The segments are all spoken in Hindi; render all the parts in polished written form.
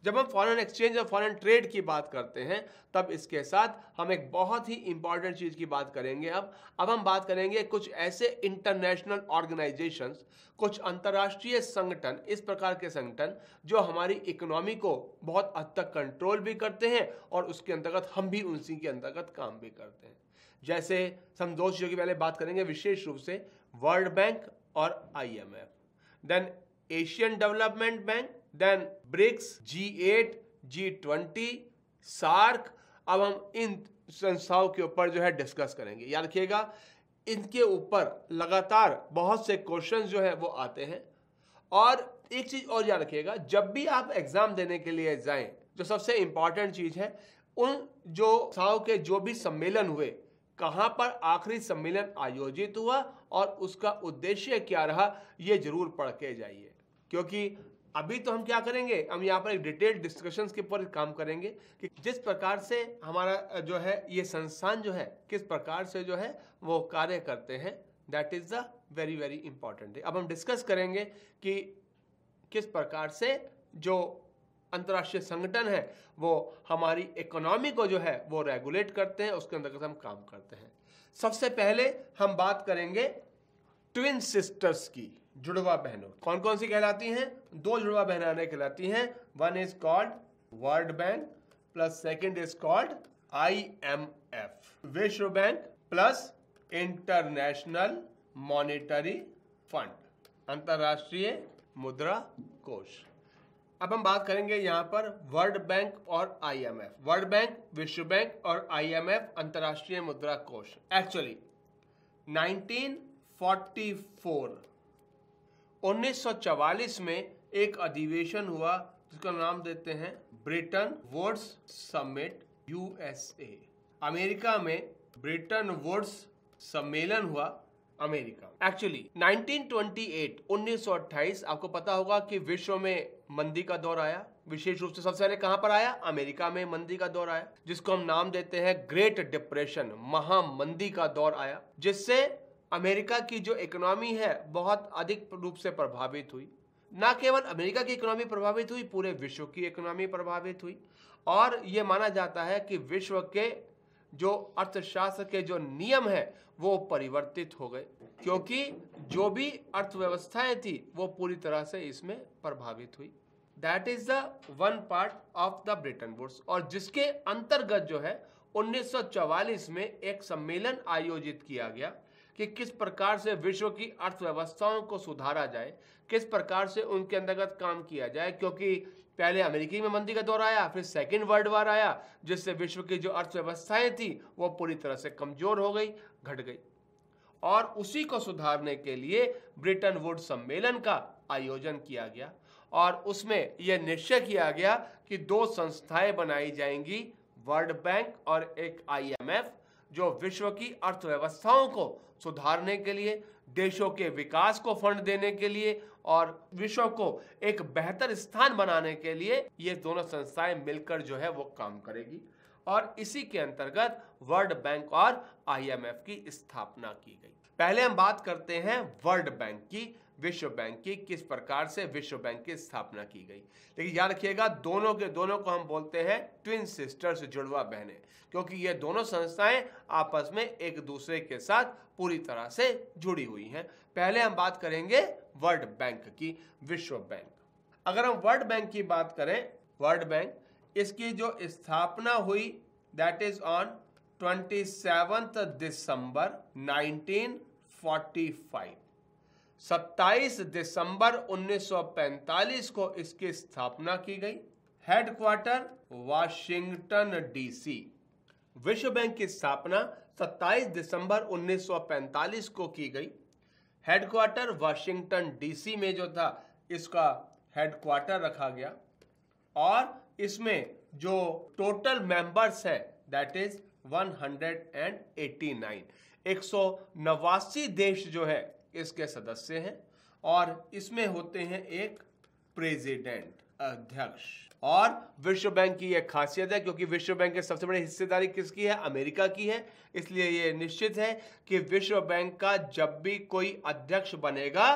जब हम फॉरेन एक्सचेंज और फॉरेन ट्रेड की बात करते हैं तब इसके साथ हम एक बहुत ही इंपॉर्टेंट चीज़ की बात करेंगे। अब हम बात करेंगे कुछ ऐसे इंटरनेशनल ऑर्गेनाइजेशंस, कुछ अंतर्राष्ट्रीय संगठन, इस प्रकार के संगठन जो हमारी इकोनॉमी को बहुत हद तक कंट्रोल भी करते हैं और उसके अंतर्गत हम भी उसी के अंतर्गत काम भी करते हैं। जैसे हम दो चीज़ों की पहले बात करेंगे विशेष रूप से, वर्ल्ड बैंक और IMF, then Asian development bank, then BRICS, G8, G20, SAARC. अब हम इन संस्थाओं के ऊपर जो है डिस्कस करेंगे। याद रखिएगा, इनके ऊपर लगातार बहुत से क्वेश्चंस जो है वो आते हैं। और एक चीज और याद रखिएगा, जब भी आप एग्जाम देने के लिए जाएं, जो सबसे इंपॉर्टेंट चीज है, उन जो संस्थाओं के जो भी सम्मेलन हुए, कहां पर आखिरी सम्मेलन आयोजित हुआ और उसका उद्देश्य क्या रहा, ये जरूर पढ़ के जाइए। क्योंकि अभी तो हम क्या करेंगे, हम यहाँ पर एक डिटेल्ड डिस्कशंस के ऊपर काम करेंगे कि जिस प्रकार से हमारा जो है ये संस्थान जो है किस प्रकार से जो है वो कार्य करते हैं, that is the very very important. अब हम डिस्कस करेंगे कि किस प्रकार से जो अंतर्राष्ट्रीय संगठन है वो हमारी इकोनॉमी को जो है वो रेगुलेट करते हैं, उसके अंतर्गत हम काम करते हैं। सबसे पहले हम बात करेंगे ट्विन सिस्टर्स की, जुड़वा बहनों। कौन कौन सी कहलाती हैं? दो जुड़वा बहनें कहलाती हैं। One is called world bank plus second is called IMF, विश्व bank plus international monetary fund, अंतरराष्ट्रीय मुद्रा कोष। अब हम बात करेंगे यहाँ पर वर्ल्ड बैंक और IMF। वर्ल्ड बैंक, विश्व बैंक और IMF अंतरराष्ट्रीय मुद्रा कोष। एक्चुअली 1944 में एक अधिवेशन हुआ जिसका नाम देते हैं Bretton Woods summit USA। America में ब्रिटन वुड्स सम्मेलन हुआ अमेरिका। एक्चुअली 1928 आपको पता होगा कि विश्व में मंदी का दौर आया। विशेष रूप से सबसे पहले कहां पर आया? अमेरिका में मंदी का दौर आया, जिसको हम नाम देते हैं ग्रेट डिप्रेशन, महामंदी का दौर आया, जिससे अमेरिका की जो इकोनॉमी है बहुत अधिक रूप से प्रभावित हुई। ना केवल अमेरिका की इकोनॉमी प्रभावित हुई, पूरे विश्व की इकोनॉमी प्रभावित हुई। और यह माना जाता है कि विश्व के जो अर्थशास्त्र के जो नियम है वो परिवर्तित हो गए, क्योंकि जो भी अर्थव्यवस्थाएं थी वो पूरी तरह से इसमें प्रभावित हुई। That is the one part of the Bretton Woods, और जिसके अंतर्गत जो है 1944 में एक सम्मेलन आयोजित किया गया कि किस प्रकार से विश्व की अर्थव्यवस्थाओं को सुधारा जाए, किस प्रकार से उनके अंतर्गत काम किया जाए। क्योंकि पहले अमेरिकी में मंदी का दौर आया, फिर सेकेंड वर्ल्ड वॉर आया, जिससे विश्व की जो अर्थव्यवस्थाएं थी वो पूरी तरह से कमजोर हो गई, घट गई। और उसी को सुधारने के लिए ब्रिटन वुड्स सम्मेलन का आयोजन किया गया और उसमें यह निश्चय किया गया कि दो संस्थाएं बनाई जाएंगी, वर्ल्ड बैंक और एक IMF, जो विश्व की अर्थव्यवस्थाओं को सुधारने के लिए, देशों के विकास को फंड देने के लिए और विश्व को एक बेहतर स्थान बनाने के लिए ये दोनों संस्थाएं मिलकर जो है वो काम करेगी। और इसी के अंतर्गत वर्ल्ड बैंक और IMF की स्थापना की गई। पहले हम बात करते हैं वर्ल्ड बैंक की, विश्व बैंक की, किस प्रकार से विश्व बैंक की स्थापना की गई। लेकिन याद रखिएगा, दोनों के दोनों को हम बोलते हैं ट्विन सिस्टर्स, जुड़वा बहनें, क्योंकि ये दोनों संस्थाएं आपस में एक दूसरे के साथ पूरी तरह से जुड़ी हुई हैं। पहले हम बात करेंगे वर्ल्ड बैंक की, विश्व बैंक। अगर हम वर्ल्ड बैंक की बात करें, वर्ल्ड बैंक, इसकी जो स्थापना हुई दैट इज ऑन 27 दिसंबर 1945। 27 दिसंबर 1945 को इसकी स्थापना की गई। Headquarter Washington DC। विश्व बैंक की स्थापना 27 दिसंबर 1945 को की गई। हेडक्वार्टर वाशिंगटन DC में जो था इसका हेडक्वार्टर रखा गया और इसमें जो टोटल मेंबर्स है दैट इज 189। 189 देश जो है इसके सदस्य हैं और इसमें होते हैं एक प्रेसिडेंट, अध्यक्ष। और विश्व बैंक की यह खासियत है, क्योंकि विश्व बैंक की सबसे बड़ी हिस्सेदारी किसकी है? अमेरिका की है। इसलिए यह निश्चित है कि विश्व बैंक का जब भी कोई अध्यक्ष बनेगा,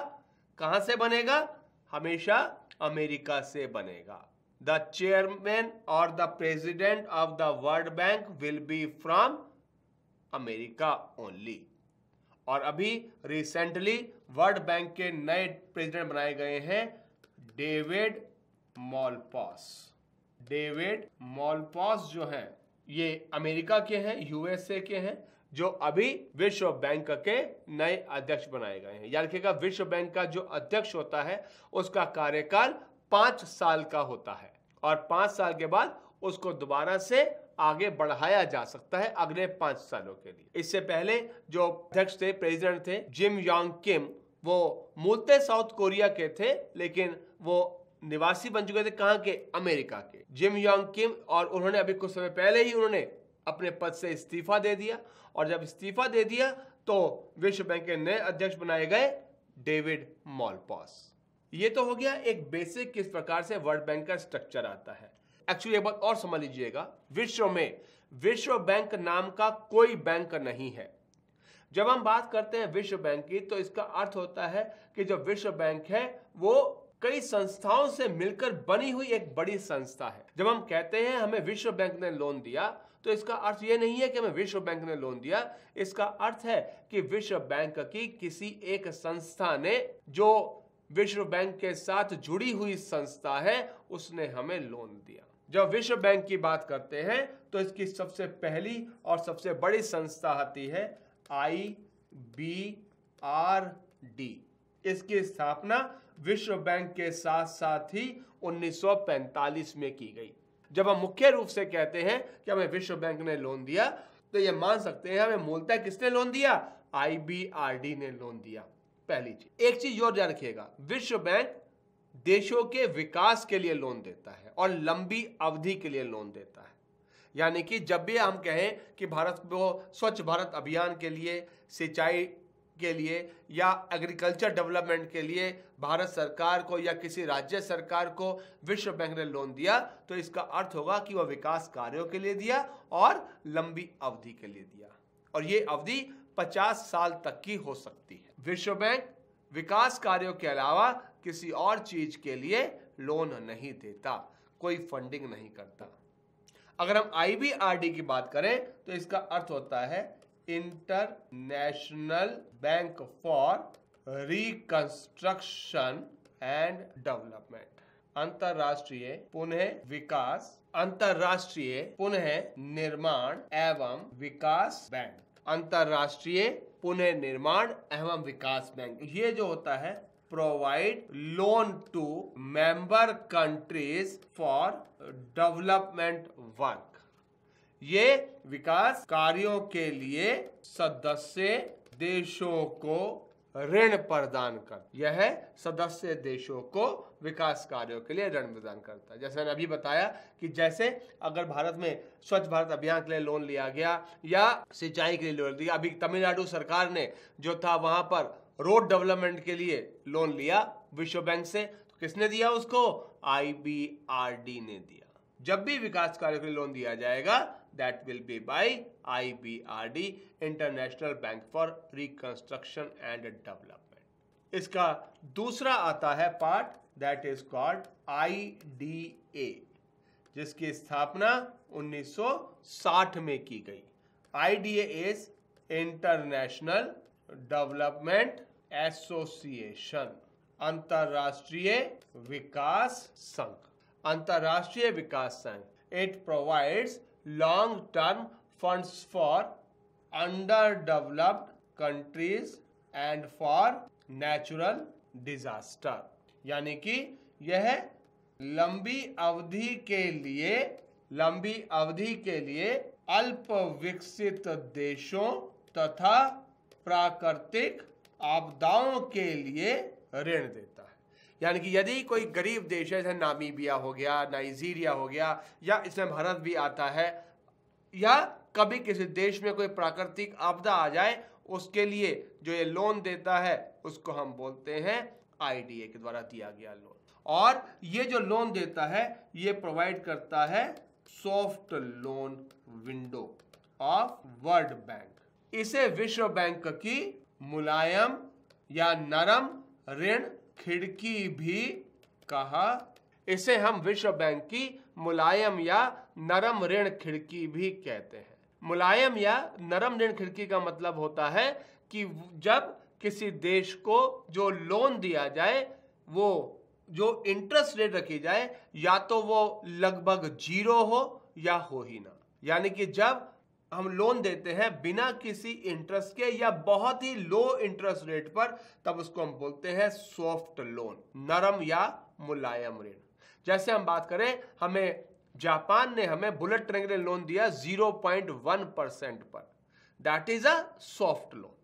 कहां से बनेगा? हमेशा अमेरिका से बनेगा। द चेयरमैन और the president of the World bank will be from America only. और अभी रिसेंटली वर्ल्ड बैंक के नए प्रेसिडेंट बनाए गए हैं डेविड मॉलपास। डेविड मॉलपास जो हैं ये अमेरिका के हैं, यूएसए के हैं, जो अभी विश्व बैंक के नए अध्यक्ष बनाए गए हैं। याद रखिएगा, विश्व बैंक का जो अध्यक्ष होता है उसका कार्यकाल 5 साल का होता है और 5 साल के बाद उसको दोबारा से आगे बढ़ाया जा सकता है अगले 5 सालों के लिए। इससे पहले जो अध्यक्ष थे, प्रेसिडेंट थे, जिम यांग किम, वो मूलतः साउथ कोरिया के थे लेकिन वो निवासी बन चुके थे कहां के? अमेरिका के। जिम यांग किम, और उन्होंने अभी कुछ समय पहले ही उन्होंने अपने पद से इस्तीफा दे दिया और जब इस्तीफा दे दिया तो विश्व बैंक के नए अध्यक्ष बनाए गए डेविड मॉलपास। ये तो हो गया एक बेसिक किस प्रकार से वर्ल्ड बैंक का स्ट्रक्चर आता है। एक्चुअली एक बात और समझ लीजिएगा, विश्व में विश्व बैंक नाम का कोई बैंक नहीं है। जब हम बात करते हैं विश्व बैंक की तो इसका अर्थ होता है कि जो विश्व बैंक है वो कई संस्थाओं से मिलकर बनी हुई एक बड़ी संस्था है। जब हम कहते हैं हमें विश्व बैंक ने लोन दिया तो इसका अर्थ यह नहीं है कि हमें विश्व बैंक ने लोन दिया, इसका अर्थ है कि विश्व बैंक की किसी एक संस्था ने, जो विश्व बैंक के साथ जुड़ी हुई संस्था है, उसने हमें लोन दिया। जब विश्व बैंक की बात करते हैं तो इसकी सबसे पहली और सबसे बड़ी संस्था आती है IBRD। इसकी स्थापना विश्व बैंक के साथ साथ ही 1945 में की गई। जब हम मुख्य रूप से कहते हैं कि हमें विश्व बैंक ने लोन दिया तो ये मान सकते हैं हमें मूलतः किसने लोन दिया? IBRD ने लोन दिया। पहली चीज। एक चीज और ध्यान रखिएगा, विश्व बैंक देशों के विकास के लिए लोन देता है और लंबी अवधि के लिए लोन देता है। यानी कि जब भी हम कहें कि भारत को स्वच्छ भारत अभियान के लिए, सिंचाई के लिए या एग्रीकल्चर डेवलपमेंट के लिए भारत सरकार को या किसी राज्य सरकार को विश्व बैंक ने लोन दिया तो इसका अर्थ होगा कि वह विकास कार्यों के लिए दिया और लंबी अवधि के लिए दिया, और ये अवधि 50 साल तक की हो सकती है। विश्व बैंक विकास कार्यों के अलावा किसी और चीज के लिए लोन नहीं देता, कोई फंडिंग नहीं करता। अगर हम IBRD की बात करें तो इसका अर्थ होता है international bank for reconstruction and development. अंतरराष्ट्रीय पुनः विकास, अंतरराष्ट्रीय पुनः निर्माण एवं विकास बैंक। अंतरराष्ट्रीय पुनः निर्माण एवं विकास बैंक, ये जो होता है provide loan to member countries for development work. ये विकास कार्यों के लिए सदस्य देशों को ऋण प्रदान कर, यह सदस्य देशों को विकास कार्यों के लिए ऋण प्रदान करता है। जैसे मैंने अभी बताया कि जैसे अगर भारत में स्वच्छ भारत अभियान के लिए लोन लिया गया या सिंचाई के लिए लोन लिया, अभी तमिलनाडु सरकार ने जो था वहां पर रोड डेवलपमेंट के लिए लोन लिया विश्व बैंक से, तो किसने दिया उसको? IBRD ने दिया। जब भी विकास कार्य के लिए लोन दिया जाएगा that will be by IBRD, international bank for reconstruction and development. इसका दूसरा आता है part that is called IDA, जिसकी स्थापना 1960 में की गई। IDA is international development association, अंतरराष्ट्रीय विकास संघ। अंतरराष्ट्रीय विकास संघ, it provides long term funds for अंडरडेवलप्ड countries and for natural disaster. यानी कि यह लंबी अवधि के लिए अल्प विकसित देशों तथा प्राकृतिक आपदाओं के लिए ऋण देता है। यानी कि यदि कोई गरीब देश है, जैसे नामीबिया हो गया, नाइजीरिया हो गया, या इसमें भारत भी आता है, या कभी किसी देश में कोई प्राकृतिक आपदा आ जाए, उसके लिए जो ये लोन देता है उसको हम बोलते हैं IDA के द्वारा दिया गया लोन। और ये जो लोन देता है ये प्रोवाइड करता है soft loan window of world bank. इसे विश्व बैंक की मुलायम या नरम ऋण खिड़की भी कहा इसे हम विश्व बैंक की मुलायम या नरम ऋण खिड़की भी कहते हैं। मुलायम या नरम ऋण खिड़की का मतलब होता है कि जब किसी देश को जो लोन दिया जाए, वो जो इंटरेस्ट रेट रखी जाए, या तो वो लगभग जीरो हो या हो ही ना। यानी कि जब हम लोन देते हैं बिना किसी इंटरेस्ट के या बहुत ही लो इंटरेस्ट रेट पर, तब उसको हम बोलते हैं सॉफ्ट लोन, नरम या मुलायम ऋण। जैसे हम बात करें, हमें जापान ने हमें बुलेट ट्रेन के लिए लोन दिया 0.1% पर, that is a soft loan.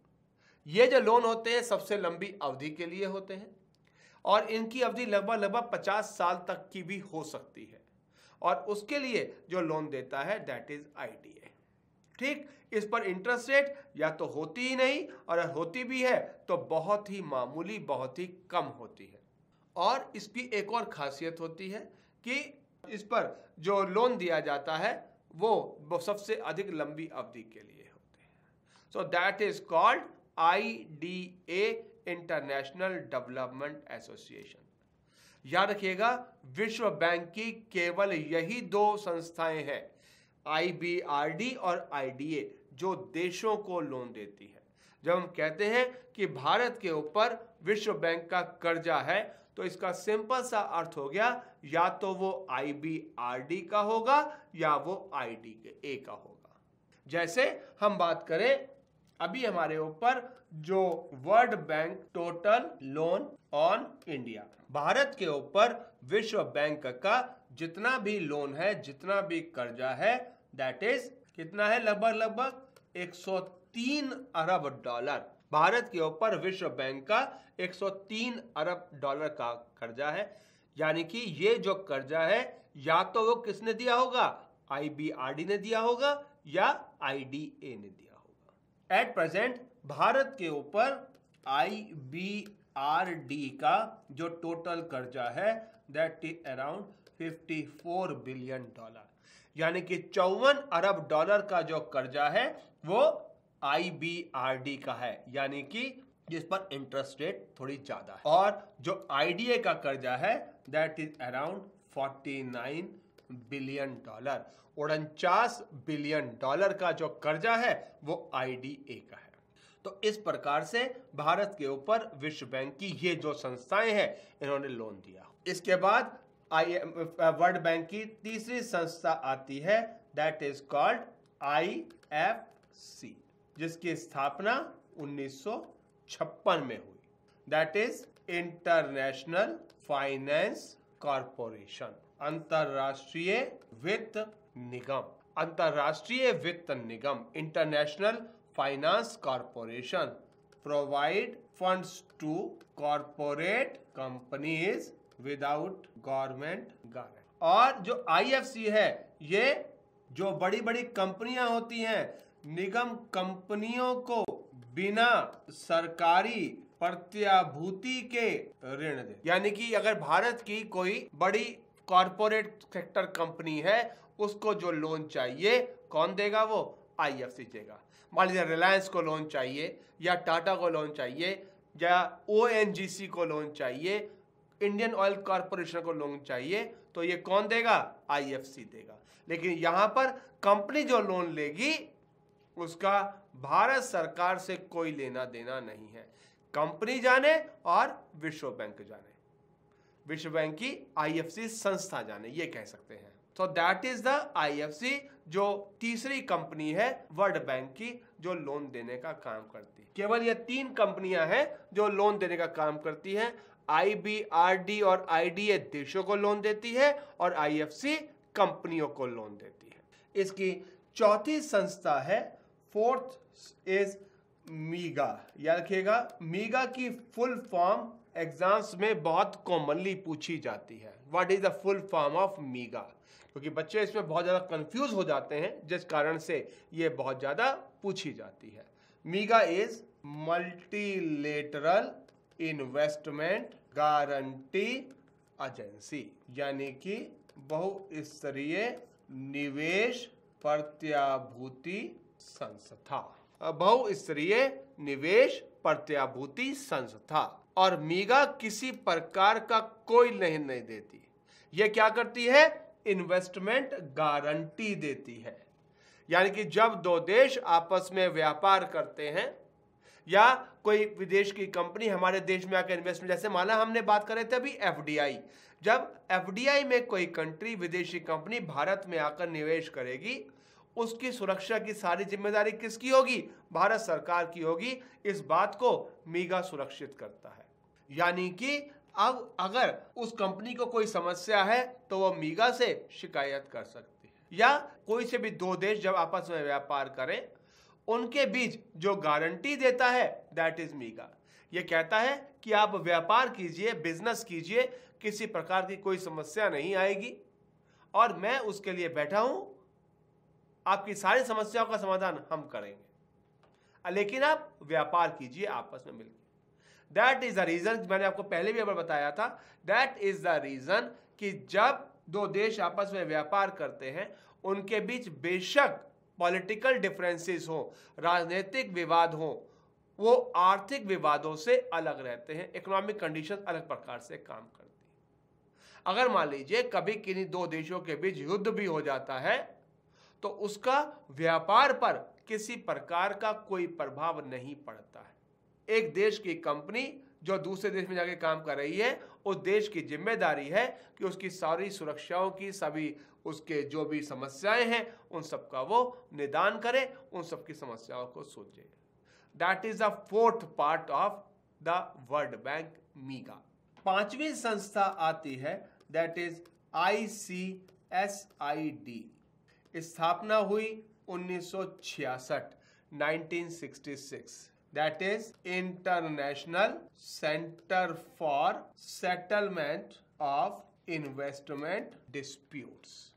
ये जो लोन होते हैं सबसे लंबी अवधि के लिए होते हैं और इनकी अवधि लगभग 50 साल तक की भी हो सकती है, और उसके लिए जो लोन देता है दैट इज IDA। ठीक, इस पर इंटरेस्ट रेट या तो होती ही नहीं, और होती भी है तो बहुत ही मामूली, बहुत ही कम होती है। और इसकी एक और खासियत होती है कि इस पर जो लोन दिया जाता है वो सबसे अधिक लंबी अवधि के लिए होते हैं। So that is called IDA, international development association. याद रखिएगा, विश्व बैंक की केवल यही दो संस्थाएं हैं, IBRD और IDA, जो देशों को लोन देती है। जब हम कहते हैं कि भारत के ऊपर विश्व बैंक का कर्जा है, तो इसका सिंपल सा अर्थ हो गया, या तो वो IBRD का होगा या वो IDA का होगा। जैसे हम बात करें, अभी हमारे ऊपर जो world bank total loan on India, Bharat के ऊपर विश्व बैंक का जितना भी लोन है, जितना भी कर्जा है, दैट इज कितना है, लगभग 103 अरब डॉलर। भारत के ऊपर विश्व बैंक का 103 अरब डॉलर का कर्जा है। यानी कि ये जो कर्जा है, या तो वो किसने दिया होगा, IBRD ने दिया होगा या IDA ने दिया होगा। एट प्रेजेंट भारत के ऊपर IBRD का जो टोटल कर्जा है that is around 54 billion dollar. यानी कि 54 अरब डॉलर का जो कर्जा है वो IBRD का है, यानी कि जिस पर इंटरेस्ट रेट थोड़ी ज्यादा है। और जो IDA का कर्जा है that is around 49 billion dollar. 49 billion dollar का जो कर्जा है वो IDA का है। तो इस प्रकार से भारत के ऊपर विश्व बैंक की ये जो संस्थाएं हैं, इन्होंने लोन दिया। इसके बाद वर्ल्ड बैंक की तीसरी संस्था आती है, दैट इज कॉल्ड IFC, जिसकी स्थापना 1956 में हुई। That is International Finance Corporation, अंतरराष्ट्रीय वित्त निगम। अंतरराष्ट्रीय वित्त निगम, International Finance Corporation, provide funds to corporate companies without government guarantee. और जो IFC है, ये जो बड़ी बड़ी कंपनियां होती हैं, निगम कंपनियों को बिना सरकारी प्रत्याभूति के ऋण दे। यानी कि अगर भारत की कोई बड़ी कॉरपोरेट सेक्टर कंपनी है, उसको जो लोन चाहिए कौन देगा, वो IFC देगा। मान लीजिए रिलायंस को लोन चाहिए, या टाटा को लोन चाहिए, या ONGC को लोन चाहिए, इंडियन ऑयल कॉरपोरेशन को लोन चाहिए, तो ये कौन देगा, IFC देगा। लेकिन यहां पर कंपनी जो लोन लेगी उसका भारत सरकार से कोई लेना देना नहीं है। कंपनी जाने और विश्व बैंक जाने, विश्व बैंक की IFC संस्था जाने, ये कह सकते हैं। तो दैट इज द IFC, जो तीसरी कंपनी है वर्ल्ड बैंक की, जो लोन देने का काम करती है। केवल ये 3 कंपनियां हैं जो लोन देने का काम करती हैं। IBRD और IDA देशों को लोन देती है और IFC कंपनियों को लोन देती है। इसकी चौथी संस्था है, फोर्थ इज मीगा। याद रखिएगा, मीगा की फुल फॉर्म एग्जाम्स में बहुत कॉमनली पूछी जाती है। What is the full form of MIGA, क्योंकि बच्चे इसमें बहुत ज्यादा कंफ्यूज हो जाते हैं, जिस कारण से ये बहुत ज्यादा पूछी जाती है। MIGA is Multilateral Investment Guarantee Agency, यानी कि बहुस्तरीय निवेश प्रत्याभूति संस्था। बहुस्तरीय निवेश प्रत्याभूति संस्था। और मीगा किसी प्रकार का कोई नहीं देती, ये क्या करती है? इन्वेस्टमेंट गारंटी देती है। यानी कि जब दो देश आपस में व्यापार करते हैं या कोई विदेश की कंपनी हमारे देश में आकर इन्वेस्टमेंट, जैसे माना हमने बात कर रहे थे अभी एफडीआई, जब एफडीआई में कोई कंट्री विदेशी कंपनी भारत में आकर निवेश करेगी, उसकी सुरक्षा की सारी जिम्मेदारी किसकी होगी? भारत सरकार की होगी। इस बात को मीगा सुरक्षित करता है। यानी कि अब अगर उस कंपनी को कोई समस्या है तो वो मीगा से शिकायत कर सकती है। या कोई से भी दो देश जब आपस में व्यापार करें, उनके बीच जो गारंटी देता है दैट इज मीगा। ये कहता है कि आप व्यापार कीजिए, बिजनेस कीजिए, किसी प्रकार की कोई समस्या नहीं आएगी और मैं उसके लिए बैठा हूं, आपकी सारी समस्याओं का समाधान हम करेंगे, लेकिन आप व्यापार कीजिए आपस में मिलकर। दैट इज द रीजन, मैंने आपको पहले भी बताया था, दैट इज द रीजन कि जब दो देश आपस में व्यापार करते हैं, उनके बीच बेशक पॉलिटिकल डिफरेंसेस हो, राजनीतिक विवाद हो, वो आर्थिक विवादों से अलग रहते हैं। इकोनॉमिक कंडीशन अलग प्रकार से काम करती है। अगर मान लीजिए कभी किन्हीं दो देशों के बीच युद्ध भी हो जाता है तो उसका व्यापार पर किसी प्रकार का कोई प्रभाव नहीं पड़ता है। एक देश की कंपनी जो दूसरे देश में जाके काम कर रही है, उस देश की जिम्मेदारी है कि उसकी सारी सुरक्षाओं की, सभी उसके जो भी समस्याएं हैं, उन सब का वो निदान करे, उन सब की समस्याओं को सोचे। That is the fourth part of the World Bank, MIGA. पांचवी संस्था आती है दैट इज ICSID। स्थापना हुई 1966, 1966। That is international centre for settlement of investment disputes,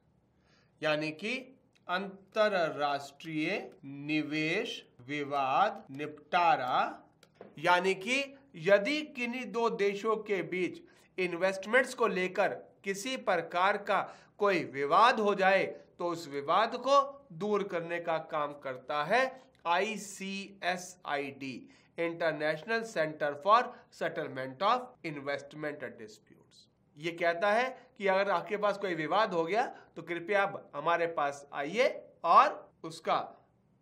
यानी कि अंतरराष्ट्रीय निवेश विवाद निपटारा। यानी कि यदि किन्हीं दो देशों के बीच इन्वेस्टमेंट्स को लेकर किसी प्रकार का कोई विवाद हो जाए तो उस विवाद को दूर करने का काम करता है ICSID, international centre for settlement of investment disputes. ये कहता है कि अगर आपके पास कोई विवाद हो गया तो कृपया आप हमारे पास आइए और उसका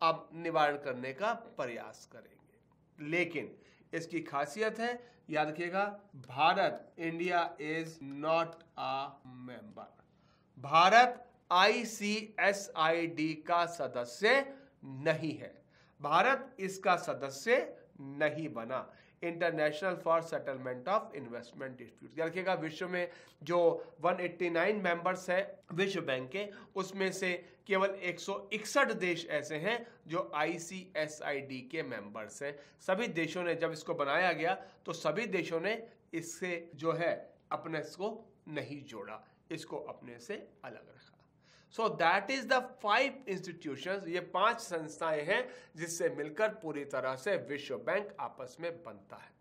आप निवारण करने का प्रयास करेंगे। लेकिन इसकी खासियत है, याद रखिएगा, Bharat, India is not a member. Bharat ICSID का सदस्य नहीं है, भारत इसका सदस्य नहीं बना, international for settlement of investment dispute. याद रखिएगा, विश्व में जो 189 मेंबर्स है विश्व बैंक के, उसमें से केवल 161 देश ऐसे हैं जो ICSID के मेंबर्स हैं। सभी देशों ने, जब इसको बनाया गया तो सभी देशों ने इससे जो है अपने को नहीं जोड़ा, इसको अपने से अलग रखा। So that is the 5 institutions, ये 5 संस्थाएं हैं जिससे मिलकर पूरी तरह से विश्व बैंक आपस में बनता है।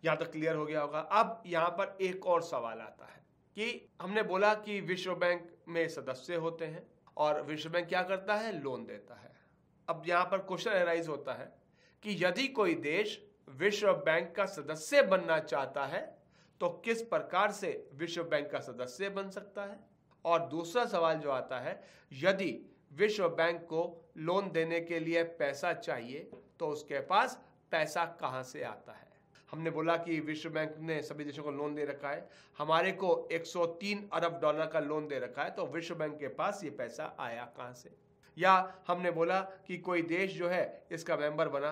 यहां तक क्लियर हो गया होगा। अब यहां पर एक और सवाल आता है कि हमने बोला कि विश्व बैंक में सदस्य होते हैं और विश्व बैंक क्या करता है? लोन देता है। अब यहां पर क्वेश्चन अराइज होता है कि यदि कोई देश विश्व बैंक का सदस्य बनना चाहता है तो किस प्रकार से विश्व बैंक का सदस्य बन सकता है? और दूसरा सवाल जो आता है, यदि विश्व बैंक को लोन देने के लिए पैसा चाहिए तो उसके पास पैसा कहां से आता है? हमने बोला कि विश्व बैंक ने सभी देशों को लोन दे रखा है, हमारे को 103 अरब डॉलर का लोन दे रखा है, तो विश्व बैंक के पास ये पैसा आया कहां से? या हमने बोला कि कोई देश जो है इसका मेंबर बना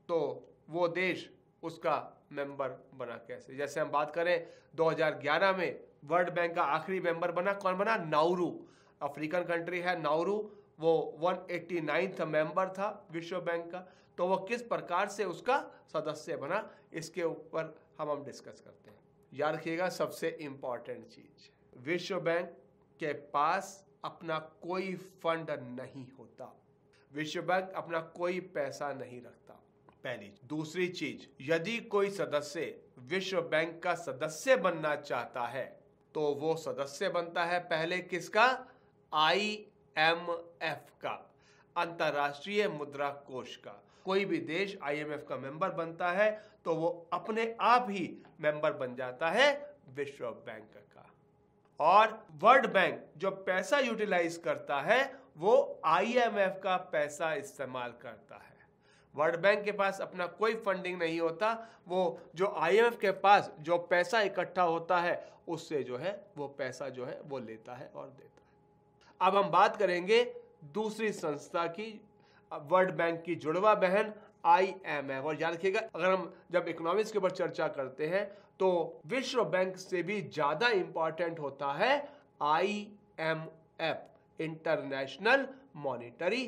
तो वो देश उसका मेंबर बना कैसे? जैसे हम बात करें 2011 में वर्ल्ड बैंक का आखिरी मेंबर बना, कौन बना? नाउरू, अफ्रीकन कंट्री है नाउरू, वो 189th मेंबर था विश्व बैंक का। तो वो किस प्रकार से उसका सदस्य बना, इसके ऊपर हम डिस्कस करते हैं। याद रखिएगा, सबसे इंपॉर्टेंट चीज, विश्व बैंक के पास अपना कोई फंड नहीं होता, विश्व बैंक अपना कोई पैसा नहीं रखता, पहली। दूसरी चीज, यदि कोई सदस्य विश्व बैंक का सदस्य बनना चाहता है तो वो सदस्य बनता है पहले किसका? IMF का, अंतर्राष्ट्रीय मुद्रा कोष का। कोई भी देश IMF का मेंबर बनता है तो वो अपने आप ही मेंबर बन जाता है विश्व बैंक का। और वर्ल्ड बैंक जो पैसा यूटिलाइज करता है वो IMF का पैसा इस्तेमाल करता है। वर्ल्ड बैंक के पास अपना कोई फंडिंग नहीं होता, वो जो IMF के पास जो पैसा इकट्ठा होता है उससे जो है वो पैसा जो है वो लेता है और देता है। अब हम बात करेंगे दूसरी संस्था की, वर्ल्ड बैंक की जुड़वा बहन IMF। और याद रखिएगा, अगर हम जब इकोनॉमिक्स के ऊपर चर्चा करते हैं तो विश्व बैंक से भी ज्यादा इंपॉर्टेंट होता है IMF, इंटरनेशनल मॉनिटरी